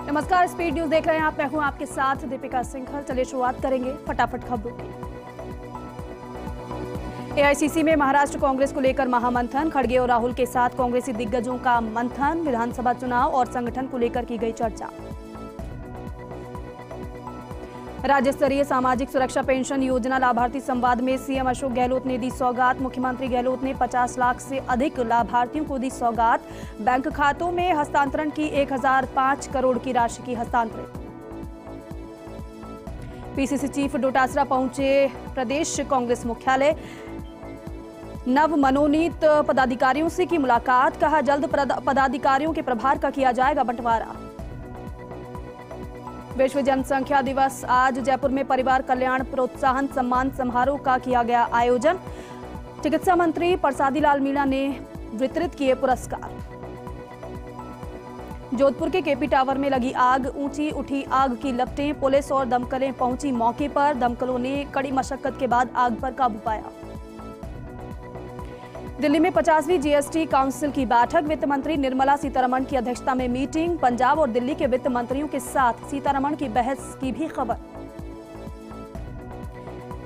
नमस्कार, speed news देख रहे हैं आप। मैं हूं आपके साथ दीपिका सिंघल। चलिए शुरुआत करेंगे फटाफट खबरों की। एआईसीसी में महाराष्ट्र कांग्रेस को लेकर महामंथन। खड़गे और राहुल के साथ कांग्रेसी दिग्गजों का मंथन। विधानसभा चुनाव और संगठन को लेकर की गई चर्चा। राज्य स्तरीय सामाजिक सुरक्षा पेंशन योजना लाभार्थी संवाद में सीएम अशोक गहलोत ने दी सौगात। मुख्यमंत्री गहलोत ने 50 लाख से अधिक लाभार्थियों को दी सौगात। बैंक खातों में हस्तांतरण की 1005 करोड़ की राशि की हस्तांतरित। पीसीसी चीफ डोटासरा पहुंचे प्रदेश कांग्रेस मुख्यालय। नव मनोनीत पदाधिकारियों से की मुलाकात। कहा जल्द पदाधिकारियों के प्रभार का किया जाएगा बंटवारा। विश्व जनसंख्या दिवस आज जयपुर में परिवार कल्याण प्रोत्साहन सम्मान समारोह का किया गया आयोजन। चिकित्सा मंत्री प्रसादी लाल मीणा ने वितरित किए पुरस्कार। जोधपुर के केपी टावर में लगी आग, ऊंची उठी आग की लपटें। पुलिस और दमकलें पहुंची मौके पर। दमकलों ने कड़ी मशक्कत के बाद आग पर काबू पाया। दिल्ली में 50वीं जीएसटी काउंसिल की बैठक। वित्त मंत्री निर्मला सीतारमण की अध्यक्षता में मीटिंग। पंजाब और दिल्ली के वित्त मंत्रियों के साथ सीतारमण की बहस की भी खबर।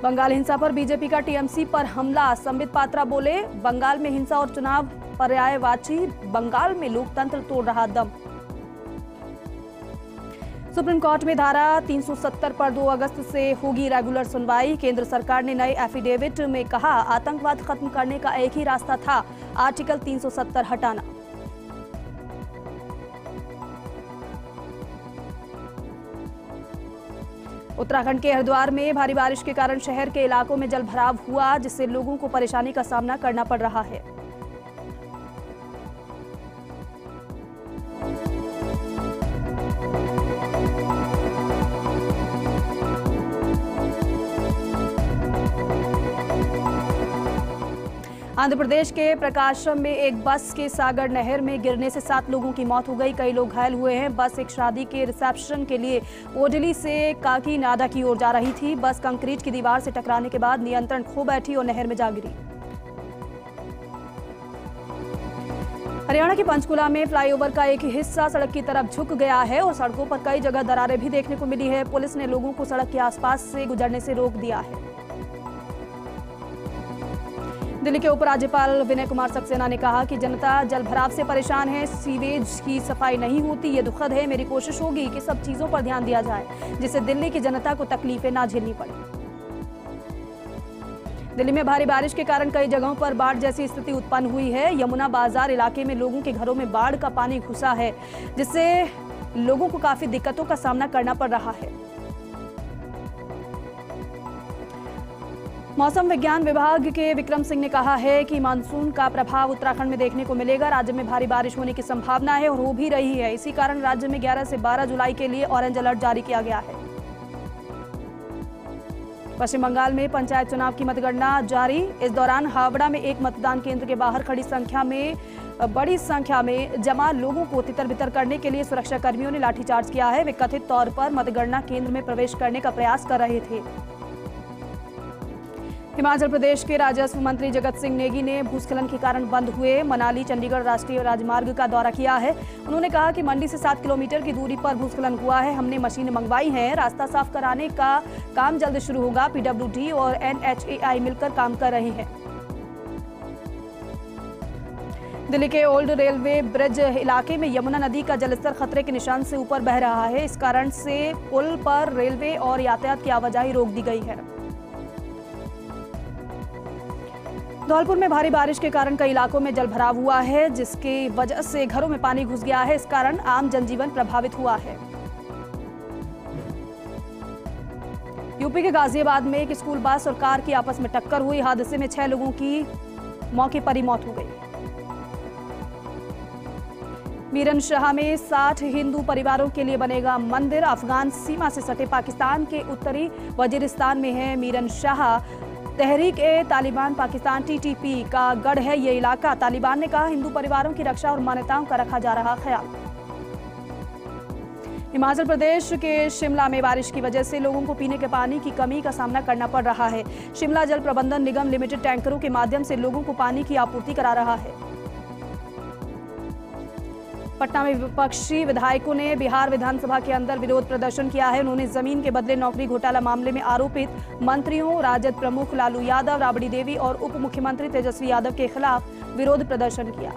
बंगाल हिंसा पर बीजेपी का टीएमसी पर हमला। संबित पात्रा बोले, बंगाल में हिंसा और चुनाव पर्यायवाची। बंगाल में लोकतंत्र तोड़ रहा दम। सुप्रीम कोर्ट में धारा 370 पर 2 अगस्त से होगी रेगुलर सुनवाई। केंद्र सरकार ने नए एफिडेविट में कहा आतंकवाद खत्म करने का एक ही रास्ता था, आर्टिकल 370 हटाना। उत्तराखंड के हरिद्वार में भारी बारिश के कारण शहर के इलाकों में जलभराव हुआ, जिससे लोगों को परेशानी का सामना करना पड़ रहा है। आंध्र प्रदेश के प्रकाशम में एक बस के सागर नहर में गिरने से 7 लोगों की मौत हो गई। कई लोग घायल हुए हैं। बस एक शादी के रिसेप्शन के लिए ओडली से काकीनाडा की ओर जा रही थी। बस कंक्रीट की दीवार से टकराने के बाद नियंत्रण खो बैठी और नहर में जा गिरी। हरियाणा के पंचकुला में फ्लाईओवर का एक हिस्सा सड़क की तरफ झुक गया है और सड़कों पर कई जगह दरारें भी देखने को मिली है। पुलिस ने लोगों को सड़क के आसपास से गुजरने से रोक दिया है। दिल्ली के उपराज्यपाल विनय कुमार सक्सेना ने कहा कि जनता जलभराव से परेशान है। सीवेज की सफाई नहीं होती, ये दुखद है। मेरी कोशिश होगी कि सब चीजों पर ध्यान दिया जाए जिससे दिल्ली की जनता को तकलीफें ना झेलनी पड़े। दिल्ली में भारी बारिश के कारण कई जगहों पर बाढ़ जैसी स्थिति उत्पन्न हुई है। यमुना बाजार इलाके में लोगों के घरों में बाढ़ का पानी घुसा है, जिससे लोगों को काफी दिक्कतों का सामना करना पड़ रहा है। मौसम विज्ञान विभाग के विक्रम सिंह ने कहा है कि मानसून का प्रभाव उत्तराखंड में देखने को मिलेगा। राज्य में भारी बारिश होने की संभावना है और हो भी रही है। इसी कारण राज्य में 11 से 12 जुलाई के लिए ऑरेंज अलर्ट जारी किया गया है। पश्चिम बंगाल में पंचायत चुनाव की मतगणना जारी। इस दौरान हावड़ा में एक मतदान केंद्र के बाहर बड़ी संख्या में जमा लोगों को तितर बितर करने के लिए सुरक्षा कर्मियों ने लाठीचार्ज किया है। वे कथित तौर पर मतगणना केंद्र में प्रवेश करने का प्रयास कर रहे थे। हिमाचल प्रदेश के राजस्व मंत्री जगत सिंह नेगी ने भूस्खलन के कारण बंद हुए मनाली चंडीगढ़ राष्ट्रीय राजमार्ग का दौरा किया है। उन्होंने कहा कि मंडी से 7 किलोमीटर की दूरी पर भूस्खलन हुआ है। हमने मशीनें मंगवाई हैं। रास्ता साफ कराने का काम जल्द शुरू होगा। पीडब्ल्यूडी और एनएचएआई मिलकर काम कर रहे हैं। दिल्ली के ओल्ड रेलवे ब्रिज इलाके में यमुना नदी का जलस्तर खतरे के निशान से ऊपर बह रहा है। इस कारण से पुल पर रेलवे और यातायात की आवाजाही रोक दी गई है। धौलपुर में भारी बारिश के कारण कई इलाकों में जलभराव हुआ है, जिसकी वजह से घरों में पानी घुस गया है। इस कारण आम जनजीवन प्रभावित हुआ है। यूपी के गाजियाबाद में एक स्कूल बस और कार की आपस में टक्कर हुई। हादसे में 6 लोगों की मौके पर ही मौत हो गई। मीरन शाह में 60 हिंदू परिवारों के लिए बनेगा मंदिर। अफगान सीमा से सटे पाकिस्तान के उत्तरी वजीरिस्तान में है मीरन शाह। तहरीक-ए-तालिबान पाकिस्तान टीटीपी का गढ़ है ये इलाका। तालिबान ने कहा हिंदू परिवारों की रक्षा और मान्यताओं का रखा जा रहा ख्याल। हिमाचल प्रदेश के शिमला में बारिश की वजह से लोगों को पीने के पानी की कमी का सामना करना पड़ रहा है। शिमला जल प्रबंधन निगम लिमिटेड टैंकरों के माध्यम से लोगों को पानी की आपूर्ति करा रहा है। पटना में विपक्षी विधायकों ने बिहार विधानसभा के अंदर विरोध प्रदर्शन किया है। उन्होंने जमीन के बदले नौकरी घोटाला मामले में आरोपित मंत्रियों, राजद प्रमुख लालू यादव, राबड़ी देवी और उप मुख्यमंत्री तेजस्वी यादव के खिलाफ विरोध प्रदर्शन किया।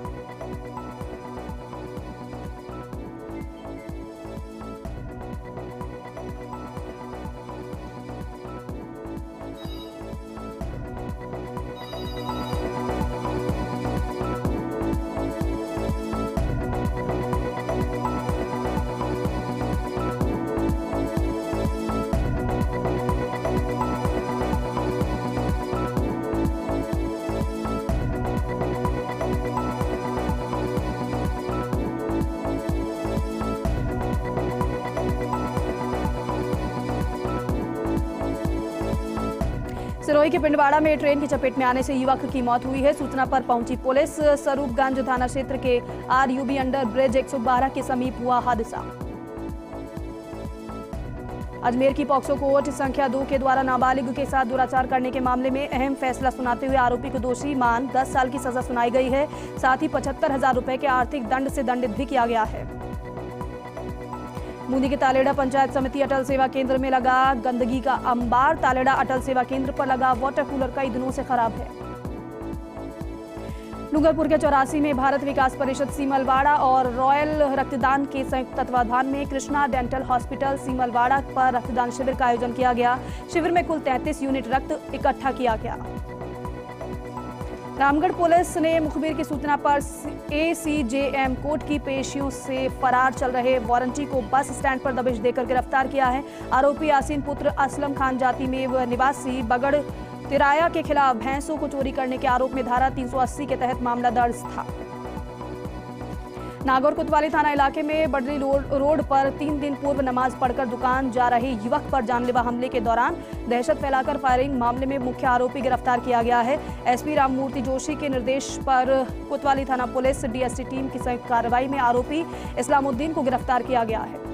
सिरोही के पिंडवाड़ा में ट्रेन की चपेट में आने से युवक की मौत हुई है। सूचना पर पहुंची पुलिस। स्वरूपगंज थाना क्षेत्र के आरयूबी अंडर ब्रिज 112 के समीप हुआ हादसा। अजमेर की पॉक्सो कोर्ट संख्या 2 के द्वारा नाबालिग के साथ दुराचार करने के मामले में अहम फैसला सुनाते हुए आरोपी को दोषी मान 10 साल की सजा सुनाई गई है। साथ ही 75,000 रुपए के आर्थिक दंड से दंडित भी किया गया है। बूंदी के तालेड़ा पंचायत समिति अटल सेवा केंद्र में लगा गंदगी का अंबार। तालेड़ा अटल सेवा केंद्र पर लगा वाटर कूलर कई दिनों से खराब है। डूंगरपुर के 84 में भारत विकास परिषद सीमलवाड़ा और रॉयल रक्तदान के संयुक्त तत्वाधान में कृष्णा डेंटल हॉस्पिटल सीमलवाड़ा पर रक्तदान शिविर का आयोजन किया गया। शिविर में कुल 33 यूनिट रक्त इकट्ठा किया गया। रामगढ़ पुलिस ने मुखबिर की सूचना पर ACJM कोर्ट की पेशियों से फरार चल रहे वारंटी को बस स्टैंड पर दबिश देकर गिरफ्तार किया है। आरोपी यासीन पुत्र असलम खान जाति में निवासी बगड़ तिराया के खिलाफ भैंसों को चोरी करने के आरोप में धारा 380 के तहत मामला दर्ज था। नागौर कोतवाली थाना इलाके में बडरी रोड पर 3 दिन पूर्व नमाज पढ़कर दुकान जा रहे युवक पर जानलेवा हमले के दौरान दहशत फैलाकर फायरिंग मामले में मुख्य आरोपी गिरफ्तार किया गया है। SP राममूर्ति जोशी के निर्देश पर कोतवाली थाना पुलिस DST टीम की संयुक्त कार्रवाई में आरोपी इस्लामुद्दीन को गिरफ्तार किया गया है।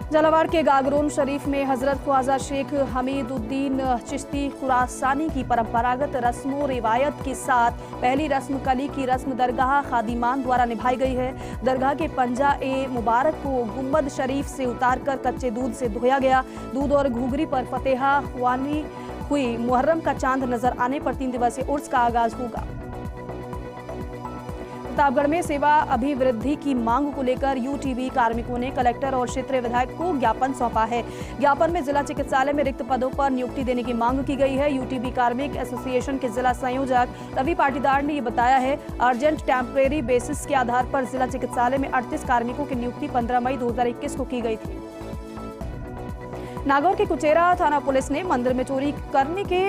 झालावाड़ के गागरोन शरीफ में हजरत ख्वाजा शेख हमीदुद्दीन चिश्ती खुरासानी की परंपरागत रस्मों रिवायत के साथ पहली रस्म कली की रस्म दरगाह खादिमान द्वारा निभाई गई है। दरगाह के पंजा ए मुबारक को गुंबद शरीफ से उतारकर कच्चे दूध से धोया गया। दूध और घुघरी पर फतेहा खुआनी हुई। मुहर्रम का चांद नजर आने पर 3 दिवसीय उर्स का आगाज होगा। प्रतापगढ़ में सेवा अभिवृद्धि की मांग को लेकर UTB कार्मिकों ने कलेक्टर और क्षेत्रीय विधायक को ज्ञापन सौंपा है। ज्ञापन में जिला चिकित्सालय में रिक्त पदों पर नियुक्ति देने की मांग की गई है। UTB कार्मिक एसोसिएशन के जिला संयोजक रवि पाटीदार ने ये बताया है, अर्जेंट टेम्परेरी बेसिस के आधार पर जिला चिकित्सालय में 38 कार्मिकों की नियुक्ति 15 मई 2021 को की गई थी। नागौर के कुचेरा थाना पुलिस ने मंदिर में चोरी करने के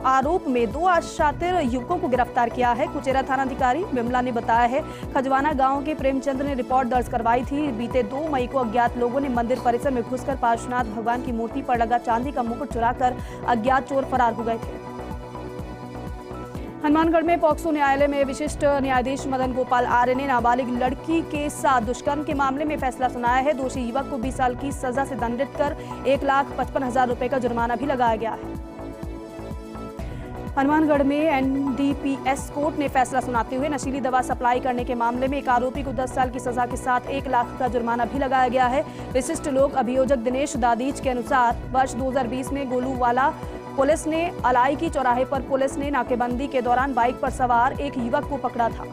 आरोप में 2 अशातिर युवकों को गिरफ्तार किया है। कुचेरा थानाधिकारी बिमला ने बताया है, खजवाना गांव के प्रेमचंद्र ने रिपोर्ट दर्ज करवाई थी। बीते 2 मई को अज्ञात लोगों ने मंदिर परिसर में घुसकर पार्श्वनाथ भगवान की मूर्ति पर लगा चांदी का मुकुट चुराकर अज्ञात चोर फरार हो गए थे। हनुमानगढ़ में पॉक्सो न्यायालय में विशिष्ट न्यायाधीश मदन गोपाल आर्य ने नाबालिग लड़की के साथ दुष्कर्म के मामले में फैसला सुनाया है। दोषी युवक को 20 साल की सजा से दंडित कर 1,55,000 रुपए का जुर्माना भी लगाया गया है। हनुमानगढ़ में NDPS कोर्ट ने फैसला सुनाते हुए नशीली दवा सप्लाई करने के मामले में एक आरोपी को 10 साल की सजा के साथ 1 लाख का जुर्माना भी लगाया गया है। विशिष्ट लोक अभियोजक दिनेश दादीज के अनुसार वर्ष 2020 में गोलूवाला पुलिस ने अलाइकी चौराहे पर पुलिस ने नाकेबंदी के दौरान बाइक पर सवार एक युवक को पकड़ा था।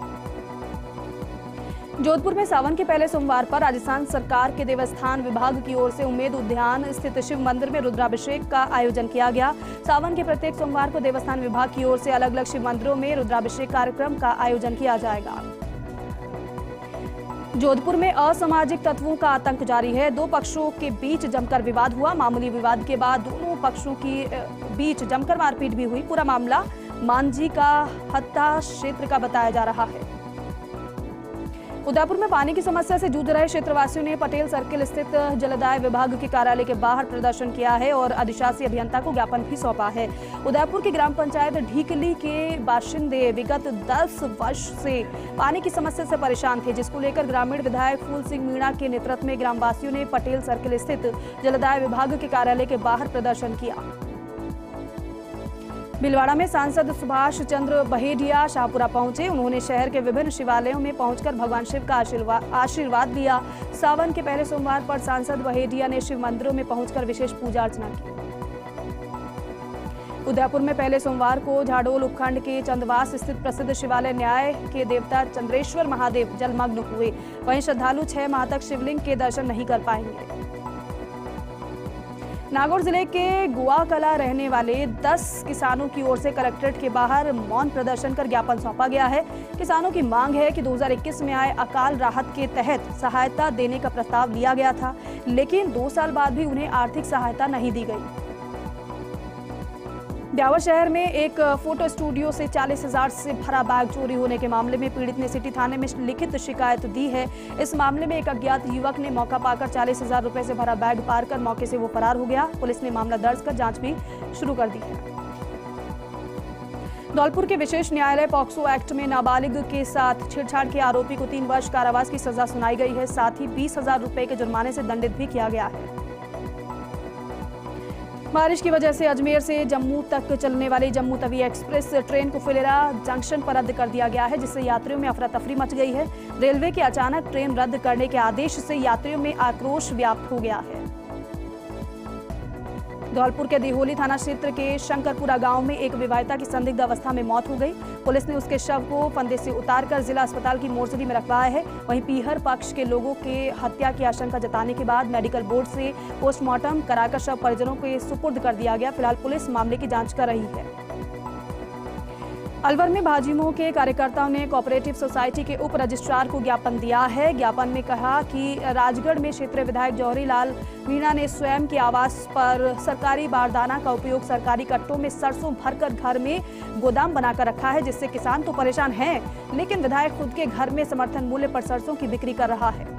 जोधपुर में सावन के पहले सोमवार पर राजस्थान सरकार के देवस्थान विभाग की ओर से उम्मेद उद्यान स्थित शिव मंदिर में रुद्राभिषेक का आयोजन किया गया। सावन के प्रत्येक सोमवार को देवस्थान विभाग की ओर से अलग अलग शिव मंदिरों में रुद्राभिषेक कार्यक्रम का आयोजन किया जाएगा। जोधपुर में असामाजिक तत्वों का आतंक जारी है। 2 पक्षों के बीच जमकर विवाद हुआ। मामूली विवाद के बाद दोनों पक्षों की बीच जमकर मारपीट भी हुई। पूरा मामला मांझी का हत्ता क्षेत्र का बताया जा रहा है। उदयपुर में पानी की समस्या से जूझ रहे क्षेत्रवासियों ने पटेल सर्किल स्थित जलदाय विभाग के कार्यालय के बाहर प्रदर्शन किया है और अधिशासी अभियंता को ज्ञापन भी सौंपा है। उदयपुर की ग्राम पंचायत ढीकली के बाशिंदे विगत 10 वर्ष से पानी की समस्या से परेशान थे, जिसको लेकर ग्रामीण विधायक फूल सिंह मीणा के नेतृत्व में ग्रामवासियों ने पटेल सर्किल स्थित जलदाय विभाग के कार्यालय के बाहर प्रदर्शन किया। भीलवाड़ा में सांसद सुभाष चंद्र बहेडिया शाहपुरा पहुंचे। उन्होंने शहर के विभिन्न शिवालयों में पहुंचकर भगवान शिव का आशीर्वाद लिया। सावन के पहले सोमवार पर सांसद बहेडिया ने शिव मंदिरों में पहुंचकर विशेष पूजा अर्चना की। उदयपुर में पहले सोमवार को झाडोल उपखंड के चंदवास स्थित प्रसिद्ध शिवालय न्याय के देवता चंद्रेश्वर महादेव जलमग्न हुए। वहीं श्रद्धालु 6 माह तक शिवलिंग के दर्शन नहीं कर पाएंगे। नागौर जिले के गुआकला रहने वाले 10 किसानों की ओर से कलेक्ट्रेट के बाहर मौन प्रदर्शन कर ज्ञापन सौंपा गया है। किसानों की मांग है कि 2021 में आए अकाल राहत के तहत सहायता देने का प्रस्ताव लिया गया था, लेकिन 2 साल बाद भी उन्हें आर्थिक सहायता नहीं दी गई। ब्यावर शहर में एक फोटो स्टूडियो से 40,000 से भरा बैग चोरी होने के मामले में पीड़ित ने सिटी थाने में लिखित शिकायत दी है। इस मामले में एक अज्ञात युवक ने मौका पाकर 40,000 रुपए से भरा बैग पार कर मौके से वो फरार हो गया। पुलिस ने मामला दर्ज कर जांच भी शुरू कर दी है। धौलपुर के विशेष न्यायालय पॉक्सो एक्ट में नाबालिग के साथ छेड़छाड़ के आरोपी को 3 वर्ष कारावास की सजा सुनाई गई है। साथ ही 20,000 रुपए के जुर्माने से दंडित भी किया गया है। बारिश की वजह से अजमेर से जम्मू तक चलने वाली जम्मू तवी एक्सप्रेस ट्रेन को फिलेरा जंक्शन पर रद्द कर दिया गया है, जिससे यात्रियों में अफरा तफरी मच गई है। रेलवे के अचानक ट्रेन रद्द करने के आदेश से यात्रियों में आक्रोश व्याप्त हो गया है। धौलपुर के दिहोली थाना क्षेत्र के शंकरपुरा गांव में एक विवाहिता की संदिग्ध अवस्था में मौत हो गई। पुलिस ने उसके शव को फंदे से उतारकर जिला अस्पताल की मोर्चरी में रखवाया है। वहीं पीहर पक्ष के लोगों के हत्या की आशंका जताने के बाद मेडिकल बोर्ड से पोस्टमार्टम कराकर शव परिजनों को सुपुर्द कर दिया गया। फिलहाल पुलिस मामले की जांच कर रही है। अलवर में भाजयुमो के कार्यकर्ताओं ने कोऑपरेटिव सोसाइटी के उप रजिस्ट्रार को ज्ञापन दिया है। ज्ञापन में कहा कि राजगढ़ में क्षेत्रीय विधायक जौहरी लाल मीणा ने स्वयं के आवास पर सरकारी बारदाना का उपयोग सरकारी कट्टों में सरसों भरकर घर में गोदाम बनाकर रखा है, जिससे किसान तो परेशान हैं, लेकिन विधायक खुद के घर में समर्थन मूल्य पर सरसों की बिक्री कर रहा है।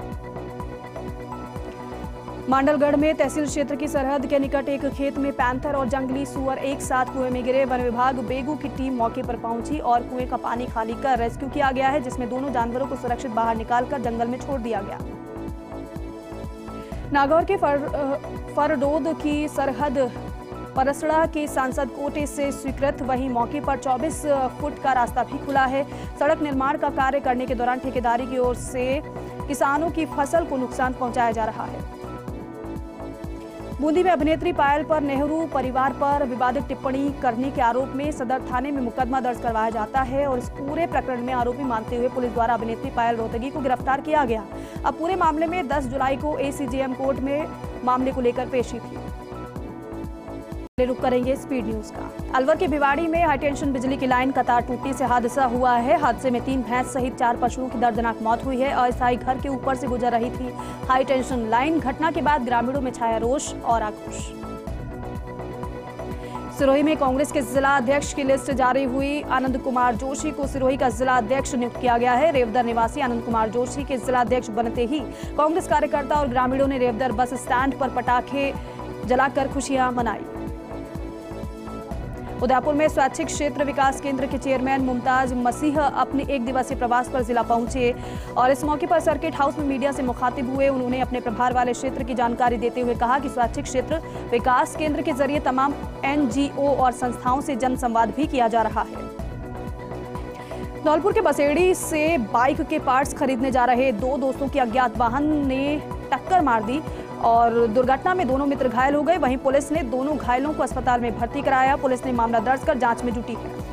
मांडलगढ़ में तहसील क्षेत्र की सरहद के निकट एक खेत में पैंथर और जंगली सुअर एक साथ कुएं में गिरे। वन विभाग बेगू की टीम मौके पर पहुंची और कुएं का पानी खाली कर रेस्क्यू किया गया है, जिसमें दोनों जानवरों को सुरक्षित बाहर निकालकर जंगल में छोड़ दिया गया। नागौर के फरडोद की सरहद परसड़ा के सांसद कोटे से स्वीकृत। वहीं मौके पर 24 फुट का रास्ता भी खुला है। सड़क निर्माण का कार्य करने के दौरान ठेकेदारी की ओर से किसानों की फसल को नुकसान पहुंचाया जा रहा है। बूंदी में अभिनेत्री पायल पर नेहरू परिवार पर विवादित टिप्पणी करने के आरोप में सदर थाने में मुकदमा दर्ज करवाया जाता है और इस पूरे प्रकरण में आरोपी मानते हुए पुलिस द्वारा अभिनेत्री पायल रोहतगी को गिरफ्तार किया गया। अब पूरे मामले में 10 जुलाई को एसीजेएम कोर्ट में मामले को लेकर पेशी थी। रुक करेंगे स्पीड न्यूज का। अलवर के भिवाड़ी में हाईटेंशन बिजली की लाइन का तार टूटने से हादसा हुआ है। हादसे में 3 भैंस सहित 4 पशुओं की दर्दनाक मौत हुई है। अस्थायी घर के ऊपर से गुजर रही थी हाईटेंशन लाइन। घटना के बाद ग्रामीणों में छाया रोष और आक्रोश। सिरोही में कांग्रेस के जिला अध्यक्ष की लिस्ट जारी हुई। आनंद कुमार जोशी को सिरोही का जिला अध्यक्ष नियुक्त किया गया है। रेवदर निवासी आनंद कुमार जोशी के जिला अध्यक्ष बनते ही कांग्रेस कार्यकर्ता और ग्रामीणों ने रेवदर बस स्टैंड पर पटाखे जलाकर खुशियां मनाई। उदयपुर में स्वैच्छिक क्षेत्र विकास केंद्र के चेयरमैन मुमताज मसीह अपने 1 दिवसीय प्रवास पर जिला पहुंचे और इस मौके पर सर्किट हाउस में मीडिया से मुखातिब हुए। उन्होंने अपने प्रभार वाले क्षेत्र की जानकारी देते हुए कहा कि स्वैच्छिक क्षेत्र विकास केंद्र के जरिए तमाम एनजीओ और संस्थाओं से जन संवाद भी किया जा रहा है। धौलपुर के बसेड़ी से बाइक के पार्ट्स खरीदने जा रहे 2 दोस्तों की अज्ञात वाहन ने टक्कर मार दी और दुर्घटना में दोनों मित्र घायल हो गए। वहीं पुलिस ने दोनों घायलों को अस्पताल में भर्ती कराया। पुलिस ने मामला दर्ज कर जांच में जुटी है।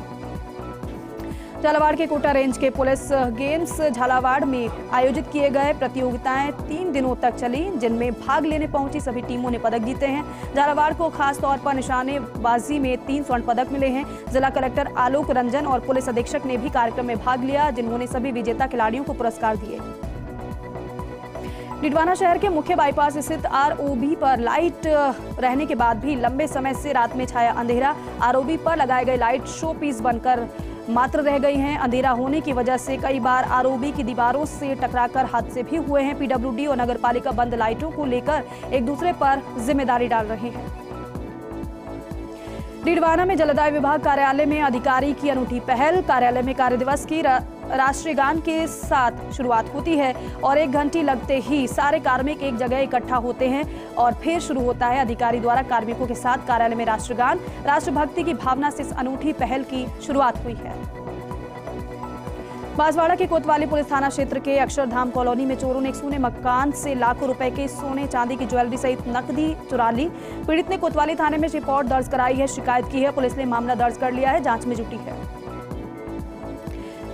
झालावाड़ के कोटा रेंज के पुलिस गेम्स झालावाड़ में आयोजित किए गए प्रतियोगिताएं 3 दिनों तक चली, जिनमें भाग लेने पहुंची सभी टीमों ने पदक जीते हैं। झालावाड़ को खास तौर पर निशानेबाजी में 3 स्वर्ण पदक मिले हैं। जिला कलेक्टर आलोक रंजन और पुलिस अधीक्षक ने भी कार्यक्रम में भाग लिया, जिन्होंने सभी विजेता खिलाड़ियों को पुरस्कार दिए। डिडवाना शहर के मुख्य बाईपास स्थित आरओबी पर लाइट रहने के बाद भी लंबे समय से रात में छाया अंधेरा। आरओबी पर लगाए गए लाइट शो पीस बनकर मात्र रह गई हैं। अंधेरा होने की वजह से कई बार आरओबी की दीवारों से टकराकर हादसे भी हुए हैं। पीडब्ल्यूडी और नगरपालिका बंद लाइटों को लेकर एक दूसरे पर जिम्मेदारी डाल रहे हैं। डिडवाना में जलदाय विभाग कार्यालय में अधिकारी की अनूठी पहल। कार्यालय में कार्य दिवस की राष्ट्रीय गान के साथ शुरुआत होती है और 1 घंटी लगते ही सारे कार्मिक एक जगह इकट्ठा होते हैं और फिर शुरू होता है अधिकारी द्वारा कार्मिकों के साथ कार्यालय में राष्ट्रगान। राष्ट्रभक्ति की भावना से इस अनूठी पहल की शुरुआत हुई है। बांसवाड़ा के कोतवाली पुलिस थाना क्षेत्र के अक्षरधाम कॉलोनी में चोरों ने एक सोने मकान से लाखों रुपए के सोने चांदी की ज्वेलरी सहित नकदी चुरा ली। पीड़ित ने कोतवाली थाने में रिपोर्ट दर्ज कराई है, शिकायत की है। पुलिस ने मामला दर्ज कर लिया है, जांच में जुटी है।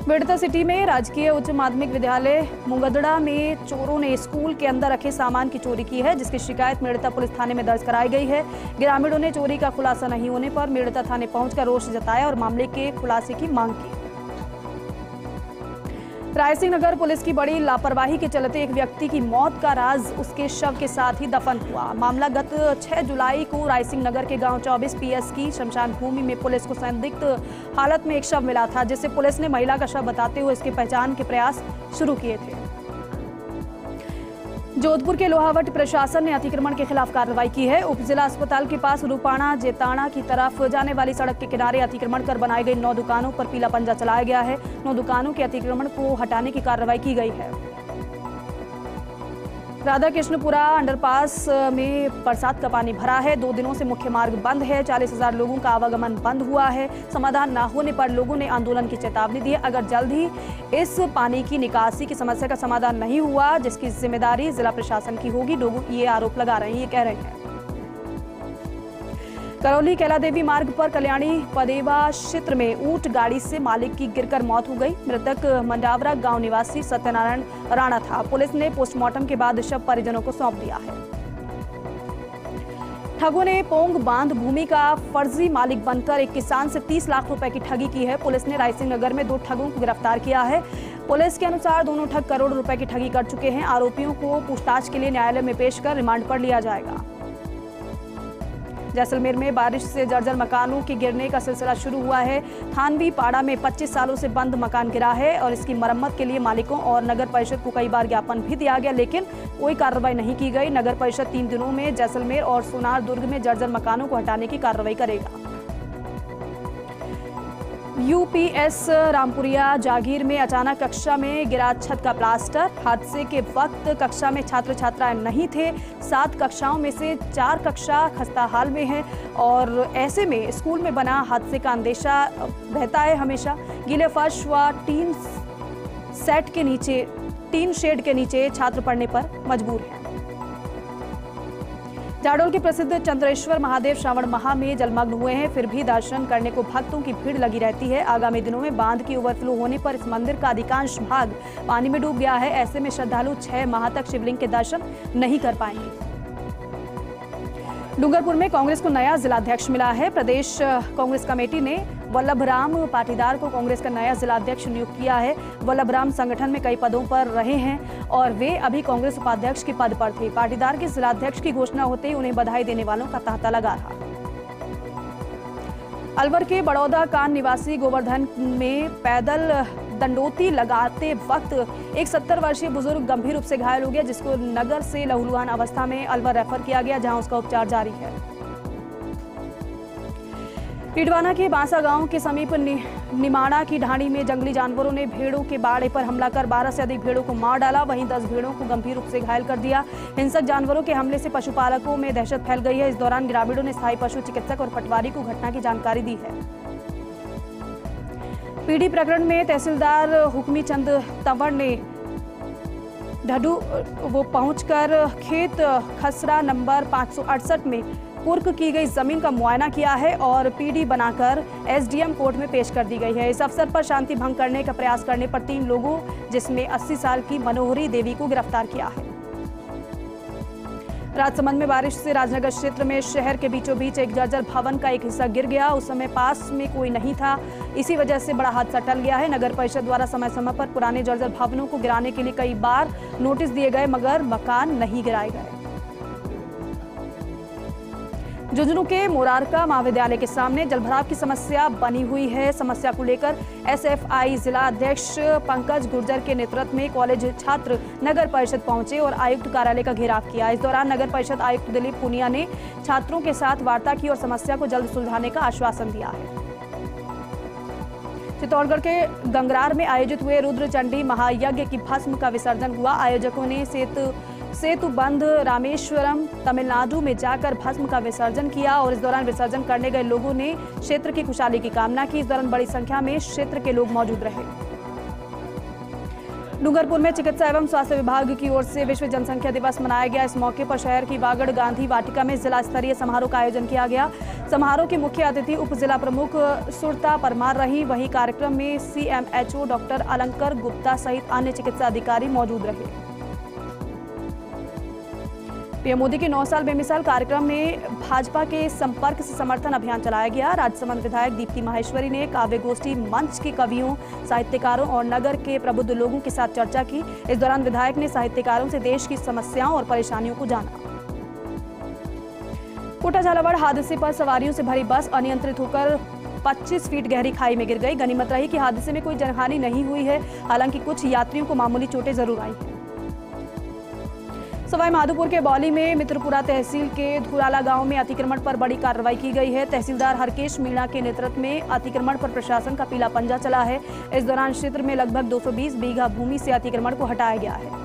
बेड़ता सिटी में राजकीय उच्च माध्यमिक विद्यालय मुंगदड़ा में चोरों ने स्कूल के अंदर रखे सामान की चोरी की है, जिसकी शिकायत मेड़ता पुलिस थाने में दर्ज कराई गई है। ग्रामीणों ने चोरी का खुलासा नहीं होने पर मेड़ता थाने पहुंचकर रोष जताया और मामले के खुलासे की मांग की। रायसिंह नगर पुलिस की बड़ी लापरवाही के चलते एक व्यक्ति की मौत का राज उसके शव के साथ ही दफन हुआ। मामला गत 6 जुलाई को रायसिंह नगर के गांव 24 PS की शमशान भूमि में पुलिस को संदिग्ध हालत में एक शव मिला था, जिससे पुलिस ने महिला का शव बताते हुए इसकी पहचान के प्रयास शुरू किए थे। जोधपुर के लोहावट प्रशासन ने अतिक्रमण के खिलाफ कार्रवाई की है। उप जिला अस्पताल के पास रूपाणा जेताणा की तरफ जाने वाली सड़क के किनारे अतिक्रमण कर बनाई गई 9 दुकानों पर पीला पंजा चलाया गया है। 9 दुकानों के अतिक्रमण को हटाने की कार्रवाई की गई है। राधा कृष्णपुरा अंडरपास में बरसात का पानी भरा है। 2 दिनों से मुख्य मार्ग बंद है। 40,000 लोगों का आवागमन बंद हुआ है। समाधान न होने पर लोगों ने आंदोलन की चेतावनी दी है। अगर जल्द ही इस पानी की निकासी की समस्या का समाधान नहीं हुआ, जिसकी जिम्मेदारी जिला प्रशासन की होगी। लोग ये आरोप लगा रहे हैं, ये कह रहे हैं। करौली कैला देवी मार्ग पर कल्याणी पदेवा क्षेत्र में ऊंट गाड़ी से मालिक की गिरकर मौत हो गई। मृतक मंडावरा गांव निवासी सत्यनारायण राणा था। पुलिस ने पोस्टमार्टम के बाद शव परिजनों को सौंप दिया है। ठगों ने पोंग बांध भूमि का फर्जी मालिक बनकर एक किसान से 30 लाख रुपए की ठगी की है। पुलिस ने रायसिंह नगर में 2 ठगों को गिरफ्तार किया है। पुलिस के अनुसार दोनों ठग करोड़ रुपए की ठगी कर चुके हैं। आरोपियों को पूछताछ के लिए न्यायालय में पेश कर रिमांड पर लिया जाएगा। जैसलमेर में बारिश से जर्जर मकानों के गिरने का सिलसिला शुरू हुआ है। थानवी पाड़ा में 25 सालों से बंद मकान गिरा है और इसकी मरम्मत के लिए मालिकों और नगर परिषद को कई बार ज्ञापन भी दिया गया, लेकिन कोई कार्रवाई नहीं की गई। नगर परिषद 3 दिनों में जैसलमेर और सोनार दुर्ग में जर्जर मकानों को हटाने की कार्रवाई करेगा। UPS रामपुरिया जागीर में अचानक कक्षा में गिरा छत का प्लास्टर। हादसे के वक्त कक्षा में छात्र छात्राएं नहीं थे। 7 कक्षाओं में से 4 कक्षा खस्ताहाल में है और ऐसे में स्कूल में बना हादसे का अंदेशा रहता है हमेशा। गीले फर्श व टीन शेड के नीचे छात्र पढ़ने पर मजबूर हैं। जाडौल के प्रसिद्ध चंद्रेश्वर महादेव श्रावण माह में जलमग्न हुए हैं, फिर भी दर्शन करने को भक्तों की भीड़ लगी रहती है। आगामी दिनों में बांध की ओवरफ्लो होने पर इस मंदिर का अधिकांश भाग पानी में डूब गया है। ऐसे में श्रद्धालु 6 माह तक शिवलिंग के दर्शन नहीं कर पाएंगे। डूंगरपुर में कांग्रेस को नया जिलाध्यक्ष मिला है। प्रदेश कांग्रेस कमेटी ने वल्लभराम पाटीदार को कांग्रेस का नया जिलाध्यक्ष नियुक्त किया है। वल्लभराम संगठन में कई पदों पर रहे हैं और वे अभी कांग्रेस उपाध्यक्ष के पद पर थे। पाटीदार के जिलाध्यक्ष की घोषणा होते ही उन्हें बधाई देने वालों का तांता लगा रहा। अलवर के बड़ौदा कान निवासी गोवर्धन में पैदल दंडोती लगाते वक्त एक 70 वर्षीय बुजुर्ग गंभीर रूप से घायल हो गया, जिसको नगर से लहूलुहान अवस्था में अलवर रेफर किया गया, जहां उसका उपचार जारी है। टिडवाना के बांसा गांव के समीप निमाड़ा की ढाणी में जंगली जानवरों ने भेड़ों के बाड़े पर हमला कर 12 से अधिक भेड़ों को मार डाला। वहीं 10 भेड़ों को गंभीर रूप से घायल कर दिया। हिंसक जानवरों के हमले से पशुपालकों में दहशत फैल गई है। इस दौरान ग्रामीणों ने स्थायी पशु चिकित्सक और पटवारी को घटना की जानकारी दी है। पीडी प्रकरण में तहसीलदार हुक्मी चंद तंवर ने ढडू पहुंचकर खेत खसरा नंबर 568 में कुर्क की गई जमीन का मुआयना किया है और पीडी बनाकर SDM कोर्ट में पेश कर दी गई है। इस अवसर पर शांति भंग करने का प्रयास करने पर 3 लोगों, जिसमें 80 साल की मनोहरी देवी को गिरफ्तार किया है। राजसमंद में बारिश से राजनगर क्षेत्र में शहर के बीचों बीच एक जर्जर भवन का एक हिस्सा गिर गया। उस समय पास में कोई नहीं था, इसी वजह से बड़ा हादसा टल गया है। नगर परिषद द्वारा समय समय पर पुराने जर्जर भवनों को गिराने के लिए कई बार नोटिस दिए गए, मगर मकान नहीं गिराए गए। झुंझुनू के मोरारका महाविद्यालय के सामने जलभराव की समस्या बनी हुई है। समस्या को लेकर SFI जिला अध्यक्ष पंकज गुर्जर के नेतृत्व में कॉलेज छात्र नगर परिषद पहुंचे और आयुक्त कार्यालय का घेराव किया। इस दौरान नगर परिषद आयुक्त दिलीप पुनिया ने छात्रों के साथ वार्ता की और समस्या को जल्द सुलझाने का आश्वासन दिया है। चित्तौड़गढ़ के गंगरार में आयोजित हुए रुद्र चंडी महायज्ञ की भस्म का विसर्जन हुआ। आयोजकों ने सेतु बंध रामेश्वरम तमिलनाडु में जाकर भस्म का विसर्जन किया और इस दौरान विसर्जन करने गए लोगों ने क्षेत्र की खुशहाली की कामना की। इस दौरान बड़ी संख्या में क्षेत्र के लोग मौजूद रहे। डूंगरपुर में चिकित्सा एवं स्वास्थ्य विभाग की ओर से विश्व जनसंख्या दिवस मनाया गया। इस मौके पर शहर की वागड़ गांधी वाटिका में जिला स्तरीय समारोह का आयोजन किया गया। समारोह के मुख्य अतिथि उप जिला प्रमुख सुरता परमार रही। वहीं कार्यक्रम में CMHO डॉक्टर अलंकर गुप्ता सहित अन्य चिकित्सा अधिकारी मौजूद रहे। पीएम मोदी के 9 साल बेमिसाल कार्यक्रम में भाजपा के संपर्क से समर्थन अभियान चलाया गया। राजसमंद विधायक दीप्ति माहेश्वरी ने काव्य गोष्ठी मंच के कवियों, साहित्यकारों और नगर के प्रबुद्ध लोगों के साथ चर्चा की। इस दौरान विधायक ने साहित्यकारों से देश की समस्याओं और परेशानियों को जाना। कोटा झालावाड़ हादसे पर सवारियों से भरी बस अनियंत्रित होकर 25 फीट गहरी खाई में गिर गई। गनीमत रही कि हादसे में कोई जनहानि नहीं हुई है। हालांकि कुछ यात्रियों को मामूली चोटें जरूर आई हैं। सवाई माधोपुर के बौली में मित्रपुरा तहसील के धुराला गांव में अतिक्रमण पर बड़ी कार्रवाई की गई है। तहसीलदार हरकेश मीणा के नेतृत्व में अतिक्रमण पर प्रशासन का पीला पंजा चला है। इस दौरान क्षेत्र में लगभग 220 बीघा भूमि से अतिक्रमण को हटाया गया है।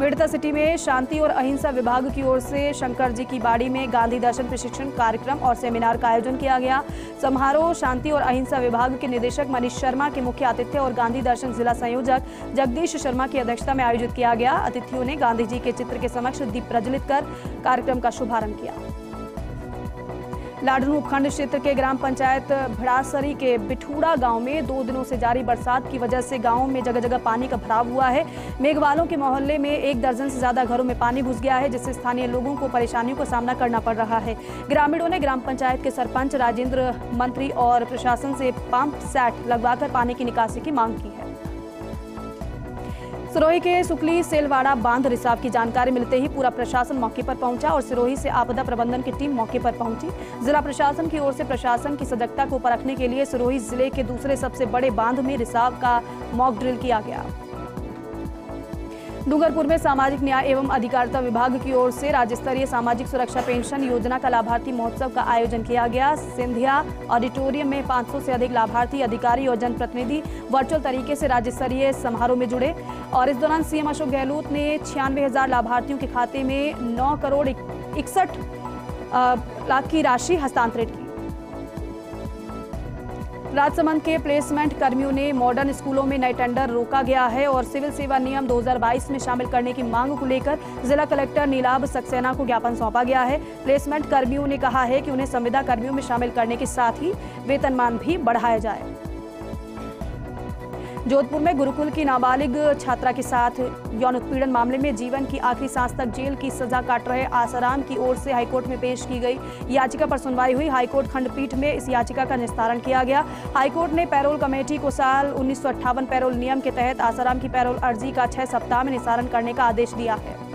मेड़ता सिटी में शांति और अहिंसा विभाग की ओर से शंकर जी की बाड़ी में गांधी दर्शन प्रशिक्षण कार्यक्रम और सेमिनार का आयोजन किया गया। समारोह शांति और अहिंसा विभाग के निदेशक मनीष शर्मा के मुख्य आतिथ्य और गांधी दर्शन जिला संयोजक जगदीश शर्मा की अध्यक्षता में आयोजित किया गया। अतिथियों ने गांधी जी के चित्र के समक्ष दीप प्रज्वलित कर कार्यक्रम का शुभारंभ किया। लाडनू उपखंड क्षेत्र के ग्राम पंचायत भड़ासरी के बिठूड़ा गांव में 2 दिनों से जारी बरसात की वजह से गांव में जगह जगह पानी का भराव हुआ है। मेघवालों के मोहल्ले में 1 दर्जन से ज्यादा घरों में पानी घुस गया है, जिससे स्थानीय लोगों को परेशानियों का सामना करना पड़ रहा है। ग्रामीणों ने ग्राम पंचायत के सरपंच, राजेंद्र मंत्री और प्रशासन से पंप सेट लगवाकर पानी की निकासी की मांग की है। सिरोही के सुकली सेलवाड़ा बांध रिसाव की जानकारी मिलते ही पूरा प्रशासन मौके पर पहुंचा और सिरोही से आपदा प्रबंधन की टीम मौके पर पहुंची। जिला प्रशासन की ओर से प्रशासन की सजगता को परखने के लिए सिरोही जिले के दूसरे सबसे बड़े बांध में रिसाव का मॉक ड्रिल किया गया। डूंगरपुर में सामाजिक न्याय एवं अधिकारिता विभाग की ओर से राज्य स्तरीय सामाजिक सुरक्षा पेंशन योजना का लाभार्थी महोत्सव का आयोजन किया गया। सिंधिया ऑडिटोरियम में 500 से अधिक लाभार्थी, अधिकारी और जनप्रतिनिधि वर्चुअल तरीके से राज्य स्तरीय समारोह में जुड़े और इस दौरान CM अशोक गहलोत ने 96,000 लाभार्थियों के खाते में 9 करोड़ 61 लाख की राशि हस्तांतरित की। राजसमंद के प्लेसमेंट कर्मियों ने मॉडर्न स्कूलों में नए टेंडर रोका गया है और सिविल सेवा नियम 2022 में शामिल करने की मांग को लेकर जिला कलेक्टर नीलाभ सक्सेना को ज्ञापन सौंपा गया है। प्लेसमेंट कर्मियों ने कहा है कि उन्हें संविदा कर्मियों में शामिल करने के साथ ही वेतनमान भी बढ़ाया जाए। जोधपुर में गुरुकुल की नाबालिग छात्रा के साथ यौन उत्पीड़न मामले में जीवन की आखिरी सांस तक जेल की सजा काट रहे आसाराम की ओर से हाईकोर्ट में पेश की गई याचिका पर सुनवाई हुई। हाईकोर्ट खंडपीठ में इस याचिका का निस्तारण किया गया। हाईकोर्ट ने पैरोल कमेटी को साल 1958 पैरोल नियम के तहत आसाराम की पैरोल अर्जी का 6 सप्ताह में निस्तारण करने का आदेश दिया है।